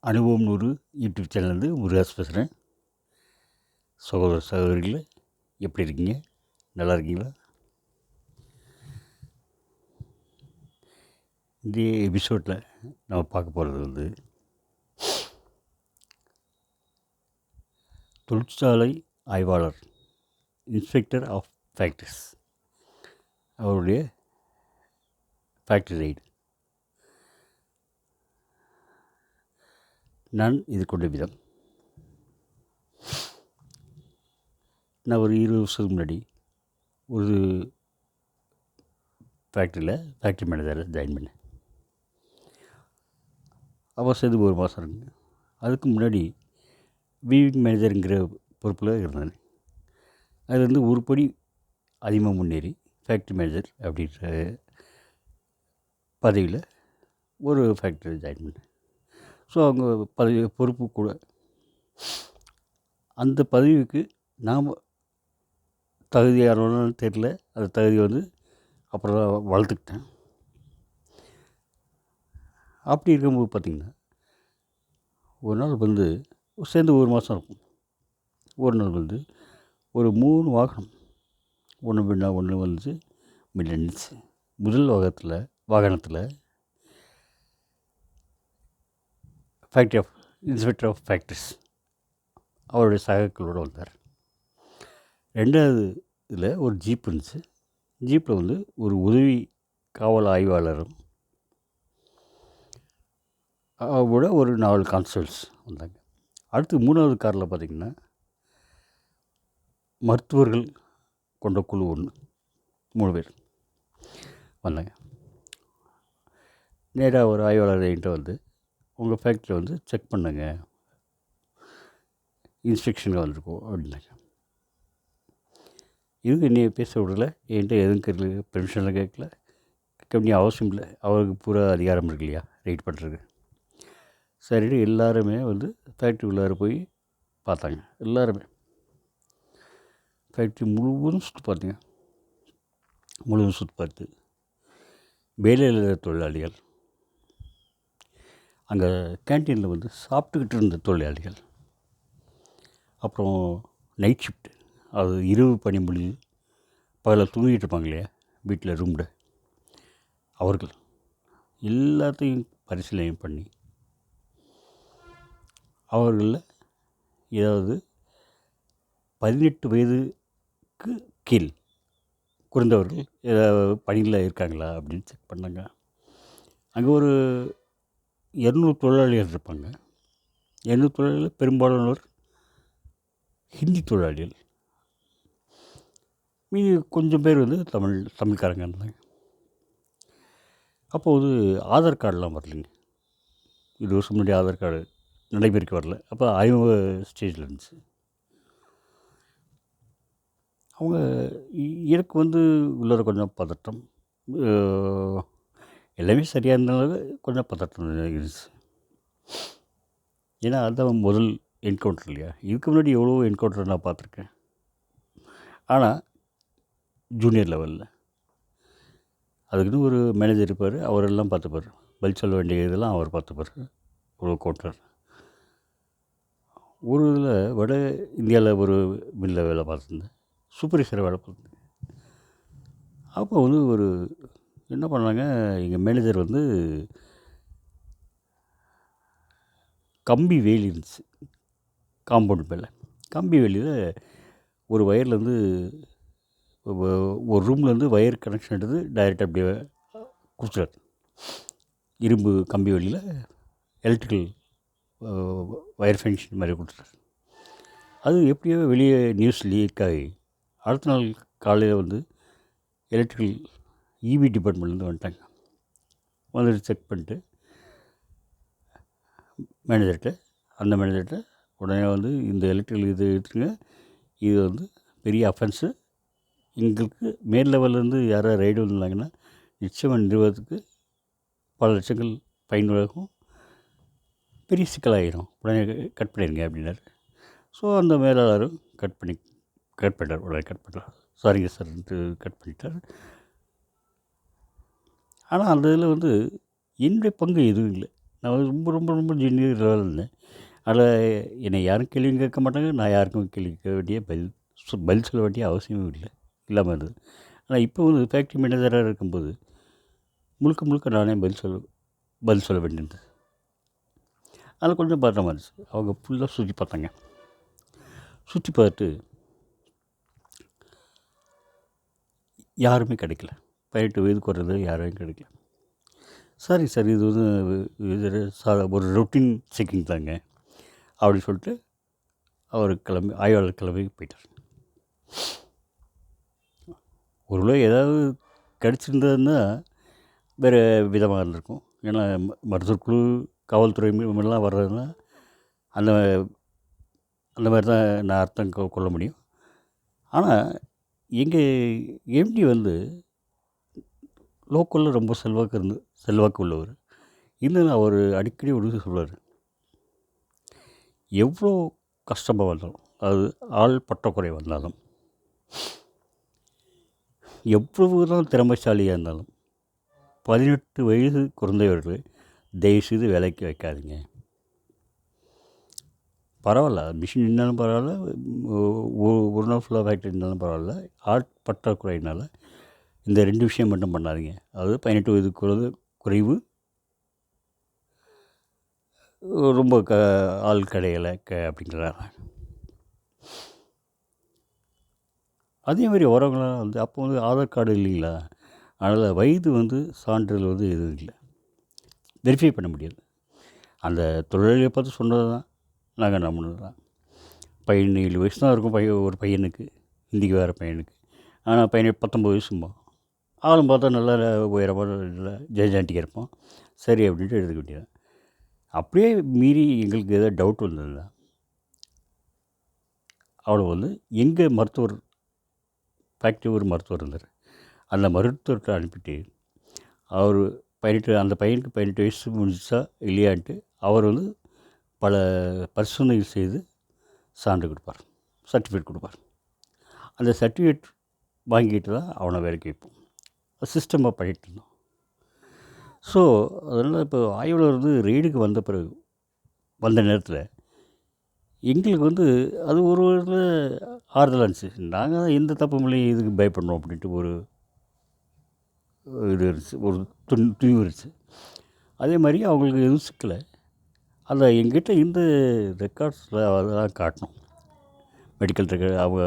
அனுபவம் 100 யூடியூப் சேனல்லேருந்து முருகாஸ் பேசுகிறேன். சகோதர சகோதரிகளே, எப்படி இருக்கீங்க? நல்லா இருக்கீங்களா? இந்த எபிசோடில் நம்ம பார்க்க போகிறது தொழிற்சாலை ஆய்வாளர், இன்ஸ்பெக்டர் ஆஃப் ஃபேக்ட்ரிஸ், அவருடைய ஃபேக்ட்ரி ரைடு. நான் இது கொண்ட விதம். நான் ஒரு 20 வருஷத்துக்கு முன்னாடி ஒரு ஃபேக்ட்ரி மேனேஜரில் ஜாயின் பண்ணேன். அவர் சேர்ந்து ஒரு மாதம் இருந்தேன். அதுக்கு முன்னாடி வீவிங் மேனேஜருங்கிற பொறுப்பில் இருந்தேன். அது ஒரு படி அதிகமாக முன்னேறி ஃபேக்ட்ரி மேனேஜர் அப்படின்ற பதவியில் ஒரு ஃபேக்ட்ரியில் ஜாயின் பண்ணேன். ஸோ அவங்க பொறுப்பு கூட. அந்த பதவிக்கு நாம் தகுதியானோன்னு தெரியல. அந்த தகுதி அப்புறம் வளர்த்துக்கிட்டேன். அப்படி இருக்கும்போது பார்த்திங்கன்னா, ஒரு நாள் சேர்ந்து ஒரு மாதம் இருக்கும். ஒரு நாள் ஒரு 3 வாகனம் ஒன்று பின்னா ஒன்று நின்றுச்சு. முதல் வாகனத்தில் இன்ஸ்பெக்டர் ஆஃப் ஃபேக்ட்ரிஸ் அவருடைய சகாக்களோடு வந்தார். ரெண்டாவது இதில் ஒரு ஜீப் இருந்துச்சு. ஜீப்பில் ஒரு உதவி காவல் ஆய்வாளரும் அவரோட ஒரு 4 கான்ஸ்டபிள்ஸ் வந்தாங்க. அடுத்து 3வது காரில் பார்த்திங்கன்னா மருத்துவர்கள் கொண்ட குழு 3 பேர் வந்தாங்க. நேராக ஒரு ஆய்வாளர் என்கிட்ட உங்கள் ஃபேக்ட்ரி செக் பண்ணுங்க, இன்ஸ்பெக்ஷனுக்கு வந்திருக்கோம் அப்படின்னாங்க. இதுக்கு என்னைய பேச விடல. என்கிட்ட எதுவும் பெர்மிஷனில் கேட்கல, கேட்க அவசியம் இல்லை. அவருக்கு பூரா அதிகாரம் இருக்கு இல்லையா ரைட் பண்ணுறது. சரிட்டு எல்லாருமே ஃபேக்ட்ரி உள்ளார போய் பார்த்தாங்க. எல்லாருமே ஃபேக்ட்ரி முழுவதும் சுற்றி பார்த்து வேலையில் தொழிலாளிகள், அங்கே கேன்டீனில் சாப்பிட்டுக்கிட்டு இருந்த தொழிலாளிகள், அப்புறம் நைட் ஷிஃப்ட்டு, அது இரவு பணி முடிஞ்சு பகலில் தூங்கிட்டு இருப்பாங்க இல்லையா வீட்டில் ரூமில், அவர்கள் எல்லாத்தையும் பரிசீலனை பண்ணி அவர்களில் ஏதாவது 18 வயதுக்கு கீழ் குறைந்தவர்கள் ஏதாவது பணியில் இருக்காங்களா அப்படின்னு செக் பண்ணாங்க. அங்கே ஒரு 200 தொழிலாளிகள் இருப்பாங்க. 200 தொழிலாளிகள் பெரும்பாலானவர் ஹிந்தி தொழிலாளிகள். மீதி கொஞ்சம் பேர் தமிழ்காரங்க இருந்தாங்க. அப்போது ஆதார் கார்டெலாம் வரலைங்க. 20 வருஷம் முன்னாடி ஆதார் கார்டு நடைமுறைக்கு வரல. அப்போ அறிமுக ஸ்டேஜில் இருந்துச்சு. அவங்க எனக்கு உள்ளார கொஞ்சம் பதட்டம், எல்லாமே சரியாக இருந்தாலும் கொஞ்சம் பதட்டம் இருந்துச்சு. ஏன்னா அதுதான் முதல் என்கவுண்டர் இல்லையா. இதுக்கு முன்னாடி எவ்வளோ என்கவுண்டர் நான் பார்த்துருக்கேன். ஆனால் ஜூனியர் லெவலில் அதுக்குன்னு ஒரு மேனேஜர் இருப்பார். அவரெல்லாம் பார்த்துப்பார். பதில் சொல்ல வேண்டிய இதெல்லாம் அவர் பார்த்துப்பார். ஒரு கவுண்டர் ஒரு இதில் வட இந்தியாவில் ஒரு மில்லில் வேலை பார்த்துருந்தேன். சூப்பர்வைசரை வேலை பார்த்துருந்தேன். அப்போ ஒரு என்ன பண்ணாங்க, எங்கள் மேனேஜர் கம்பி வேலி இருந்துச்சு காம்பவுண்ட் மேலே. கம்பி வேலியில் ஒரு வயர்லேருந்து ஒரு ரூம்லேருந்து வயர் கனெக்ஷன் எடுத்து டைரெக்டாக அப்படியே கொடுத்துட்டார். இரும்பு கம்பி வழியில் எலக்ட்ரிக்கல் வயர் ஃபங்க்ஷன் மாதிரி கொடுத்துட்டார். அது எப்படியோ வெளியே நியூஸ் லீக் ஆகி அடுத்த நாள் காலையில் எலக்ட்ரிக்கல் இபி டிபார்ட்மெண்ட்லேருந்து வந்துட்டாங்க. செக் பண்ணிட்டு அந்த மேனேஜர்கிட்ட உடனே இந்த எலக்ட்ரிக்கல் இது எடுத்துங்க, இது பெரிய அஃபென்ஸு, எங்களுக்கு மேல் லெவல்லேருந்து யாராவது ரைடு வந்தாங்கன்னா நிச்சயமாக நிறுவனத்துக்கு பல லட்சங்கள் ஃபைன் விலகும், பெரிய சிக்கலாகிடும், உடனே கட் பண்ணிடுங்க அப்படின்னாரு. ஸோ அந்த மேலாளரும் கட் பண்ணிட்டார். உடனே கட் பண்ணார். சாரிங்க சார்ன்ட்டு கட் பண்ணிட்டார். ஆனால் அந்த இதில் என்னுடைய பங்கு எதுவும் இல்லை. நான் ரொம்ப ரொம்ப ரொம்ப ஜூனியர் லெவலில் இருந்தேன். அதில் என்னை யாரும் கேள்வியும் கேட்க மாட்டாங்க, நான் யாருக்கும் கேள்வி கேட்க வேண்டிய பதில் சொல்ல வேண்டிய அவசியமும் இல்லாமல் இருந்தது. ஆனால் இப்போ வந்து ஃபேக்ட்ரி மேனேஜராக இருக்கும்போது முழுக்க முழுக்க நானே பதில் சொல்ல வேண்டியிருந்தது. அதில் கொஞ்சம் பதட்டமாக இருந்துச்சு. அவங்க ஃபுல்லாக சுற்றி பார்த்தாங்க. சுற்றி பார்த்துட்டு யாருமே கிடைக்கல. 18 வயதுக்கு வர்றது யாரும் கிடைக்கல. சரி சார், இது வந்து இது ஒரு ரொட்டீன் செக்கிங் தாங்க அப்படின்னு சொல்லிட்டு அவர் ஆய்வாளர் கிளம்பி போயிட்டார். ஒருவேளை ஏதாவது கிடச்சிருந்ததுன்னா வேறு விதமாக இருந்திருக்கும். ஏன்னா மருத்துவக் குழு, காவல்துறை எல்லாம் வர்றதுன்னா அந்த அந்த மாதிரி தான் நான் அர்த்தம் கொள்ள முடியும். ஆனால் எங்கள் எம்டி வந்து லோக்கலில் ரொம்ப செல்வாக்கு உள்ளவர். இன்னும் அவர் அடிக்கடி ஒரு இது சொல்லுவார், எவ்வளோ கஷ்டமாக வந்தாலும், அது ஆள் பற்றாக்குறை வந்தாலும், எவ்வளவு தான் திறமைசாலியாக இருந்தாலும் 18 வயது குறைந்தவர்களை தயவுசெய்து வேலைக்கு வைக்காதீங்க. பரவாயில்ல, மிஷின் இருந்தாலும் பரவாயில்ல, ஒரு நாள் ஃபுல்லாக ஃபேக்ட்ரி இருந்தாலும் பரவாயில்ல, ஆள் பற்றாக்குறையினால் இந்த 2 விஷயம் மட்டும் பண்ணாதீங்க. அதாவது 18 வயது குறைவு, ரொம்ப ஆள் கிடையலை அப்படிங்கிறாங்க. அதே மாதிரி வரவங்களாம் வந்து அப்போ வந்து ஆதார் கார்டு இல்லைங்களா, அதனால் வயது வந்து சான்றிதழ் வந்து எதுவும் இல்லை, வெரிஃபை பண்ண முடியாது. அந்த தொழிலாளியை பார்த்து சொன்னது தான் நாங்கள் நம்பினது தான். 17 வயசு தான் இருக்கும் ஒரு பையனுக்கு, ஹிந்திக்கு வேறு பையனுக்கு. ஆனால் 19 வயசுமா ஆளும் பார்த்தா நல்லா உயரமாக இல்லை ஜெயஜாண்டிக்கு இருப்போம். சரி அப்படின்ட்டு எடுத்துக்க வேண்டியது. அப்படியே மீறி எங்களுக்கு எதாவது டவுட் வந்ததுன்னா அவளை வந்து எங்கள் மருத்துவர், ஃபேக்ட்ரி ஒரு மருத்துவர் இருந்தார், அந்த மருத்துவர்கிட்ட அனுப்பிட்டு அவர் அந்த பையனுக்கு 18 வயசு முடிஞ்சிச்சா இல்லையான்ட்டு அவர் வந்து பல பரிசோதனைகள் செய்து சான்று கொடுப்பார், சர்டிஃபிகேட் கொடுப்பார். அந்த சர்டிஃபிகேட் வாங்கிட்டு தான் அவனை வேலைக்கு வைப்போம். சிஸ்டமாக பண்ணிகிட்டு இருந்தோம். ஸோ அதனால் இப்போ ஆய்வாளர் வந்து ரெய்டுக்கு வந்த நேரத்தில் எங்களுக்கு வந்து அது ஒரு விதத்தில் ஆறுதலாக இருந்துச்சு. நாங்கள் தான் எந்த தப்பு இல்லையே, இதுக்கு பயப்படணும் அப்படின்ட்டு ஒரு இது இருந்துச்சு, ஒரு துணிவு இருந்துச்சு. அதே மாதிரி அவங்களுக்கு எதுவும் சிக்கலை. அந்த எங்கிட்ட இந்த ரெக்கார்ட்ஸில் அதெல்லாம் காட்டணும், மெடிக்கல் ரெக்கார்டு, அவங்க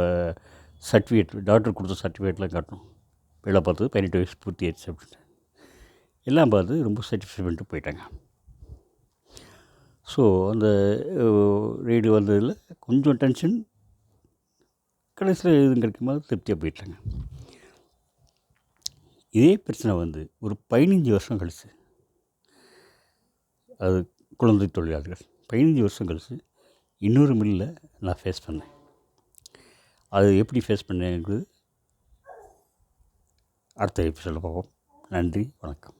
சர்டிஃபிகேட், டாக்டர் கொடுத்த சர்டிஃபிகேட்லாம் காட்டணும். வேலை பார்த்தது 18 வயசு பூர்த்தி ஆயிடுச்சு அப்படின்ட்டு எல்லாம் பார்த்து ரொம்ப சாட்டிஸ்ஃபை பண்ணிட்டு போயிட்டாங்க. ஸோ அந்த ரெய்டு வந்ததில் கொஞ்சம் டென்ஷன், கடைசியில் எதுவும் கிடைக்குமா திருப்தியாக போயிட்டாங்க. இதே பிரச்சனை வந்து ஒரு 15 வருஷம் கழிச்சு, அது குழந்தை தொழிலாளர்கள் 15 வருஷம் கழிச்சு இன்னொரு மில்லில் நான் ஃபேஸ் பண்ணேன். அது எப்படி ஃபேஸ் பண்ணேங்கிறது அடுத்த எபிசோடில் பார்ப்போம். நன்றி, வணக்கம்.